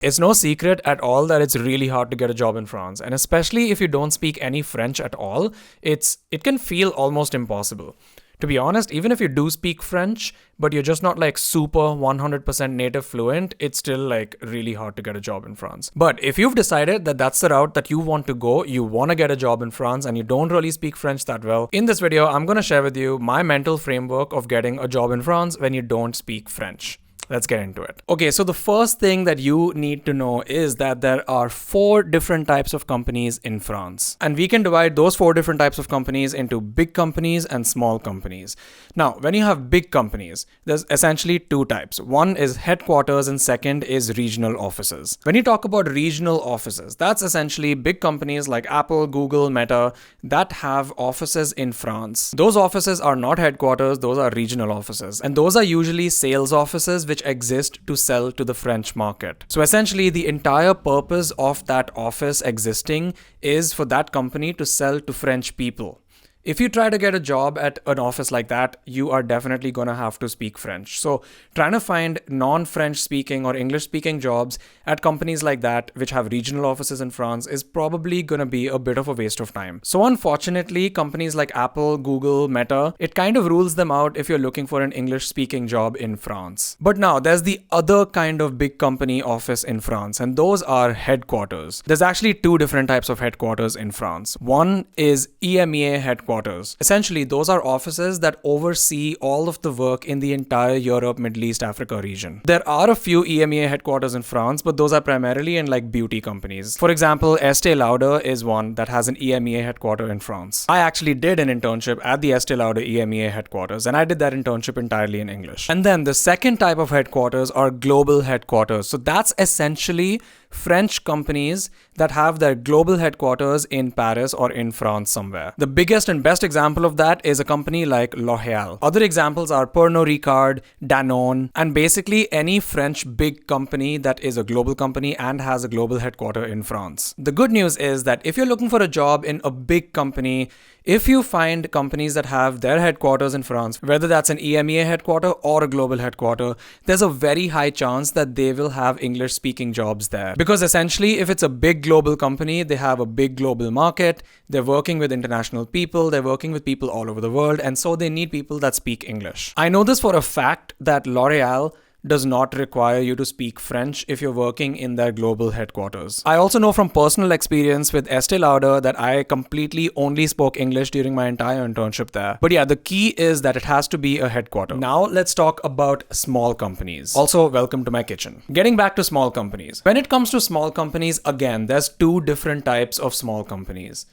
It's no secret at all that it's really hard to get a job in France, and especially if you don't speak any French at all, it can feel almost impossible. To be honest, even if you do speak French, but you're just not like super 100% native fluent, it's still like really hard to get a job in France. But if you've decided that that's the route that you want to go, you want to get a job in France and you don't really speak French that well, in this video, I'm going to share with you my mental framework of getting a job in France when you don't speak French. Let's get into it. Okay, so the first thing that you need to know is that there are 4 different types of companies in France. And we can divide those 4 different types of companies into big companies and small companies. Now, when you have big companies, there's essentially 2 types. One is headquarters and second is regional offices. When you talk about regional offices, that's essentially big companies like Apple, Google, Meta that have offices in France. Those offices are not headquarters, those are regional offices. And those are usually sales offices which exist to sell to the French market. So essentially, the entire purpose of that office existing is for that company to sell to French people. If you try to get a job at an office like that, you are definitely going to have to speak French. So trying to find non-French speaking or English speaking jobs at companies like that, which have regional offices in France, is probably going to be a bit of a waste of time. So unfortunately, companies like Apple, Google, Meta, it kind of rules them out if you're looking for an English speaking job in France. But now there's the other kind of big company office in France, and those are headquarters. There's actually 2 different types of headquarters in France. One is EMEA headquarters. Essentially, those are offices that oversee all of the work in the entire Europe, Middle East, Africa region. There are a few EMEA headquarters in France, but those are primarily in like beauty companies. For example, Estée Lauder is one that has an EMEA headquarter in France. I actually did an internship at the Estée Lauder EMEA headquarters, and I did that internship entirely in English. And then the second type of headquarters are global headquarters. So that's essentially French companies that have their global headquarters in Paris or in France somewhere. The biggest and best example of that is a company like L'Oréal. Other examples are Pernod Ricard, Danone, and basically any French big company that is a global company and has a global headquarter in France. The good news is that if you're looking for a job in a big company, if you find companies that have their headquarters in France, whether that's an EMEA headquarter or a global headquarter, there's a very high chance that they will have English speaking jobs there. Because essentially, if it's a big global company, they have a big global market, they're working with international people, they're working with people all over the world, and so they need people that speak English. I know this for a fact that L'Oréal does not require you to speak French if you're working in their global headquarters. I also know from personal experience with Estée Lauder that I completely only spoke English during my entire internship there. But yeah, the key is that it has to be a headquarter. Now let's talk about small companies. Also, welcome to my kitchen. Getting back to small companies. When it comes to small companies, again, there's 2 different types of small companies.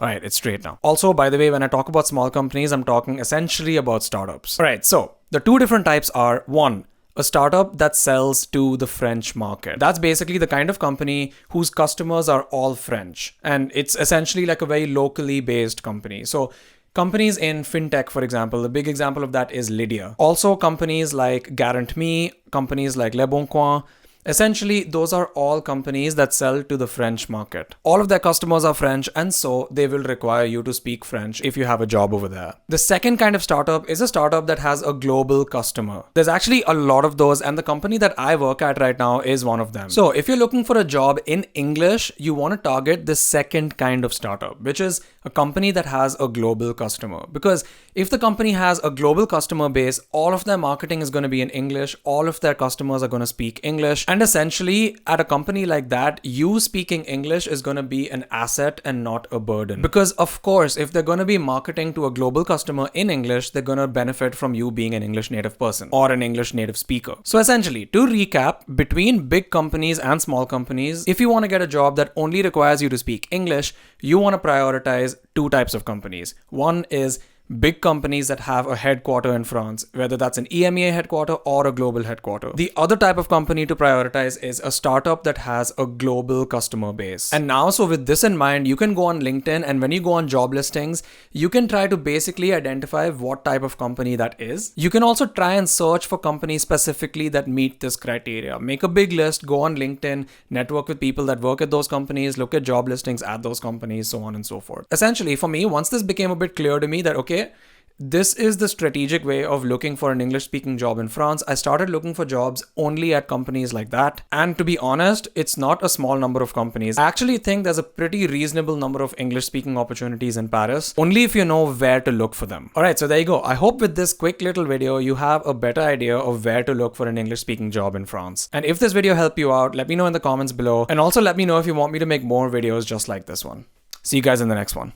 Alright, it's straight now. Also, by the way, when I talk about small companies, I'm talking essentially about startups. Alright, so the 2 different types are 1, a startup that sells to the French market. That's basically the kind of company whose customers are all French. And it's essentially like a very locally based company. So companies in fintech, for example, the big example of that is Lydia. Also companies like Garant.me, companies like Le Bon Coin. Essentially, those are all companies that sell to the French market. All of their customers are French, and so they will require you to speak French if you have a job over there. The second kind of startup is a startup that has a global customer. There's actually a lot of those, and the company that I work at right now is one of them. So if you're looking for a job in English, you want to target the second kind of startup, which is a company that has a global customer. Because if the company has a global customer base, all of their marketing is going to be in English, all of their customers are going to speak English, and essentially, at a company like that, you speaking English is going to be an asset and not a burden. Because of course, if they're going to be marketing to a global customer in English, they're going to benefit from you being an English native person or an English native speaker. So essentially, to recap, between big companies and small companies, if you want to get a job that only requires you to speak English, you want to prioritize 2 types of companies. One is big companies that have a headquarter in France, whether that's an EMEA headquarter or a global headquarter. The other type of company to prioritize is a startup that has a global customer base. And now, so with this in mind, you can go on LinkedIn, and when you go on job listings, you can try to basically identify what type of company that is. You can also try and search for companies specifically that meet this criteria. Make a big list, go on LinkedIn, network with people that work at those companies, look at job listings at those companies, so on and so forth. Essentially, for me, once this became a bit clear to me that, okay, this is the strategic way of looking for an English speaking job in France. I started looking for jobs only at companies like that. And to be honest, it's not a small number of companies. I actually think there's a pretty reasonable number of English speaking opportunities in Paris, only if you know where to look for them. Alright, so there you go. I hope with this quick little video, you have a better idea of where to look for an English speaking job in France. And if this video helped you out, let me know in the comments below. And also let me know if you want me to make more videos just like this one. See you guys in the next one.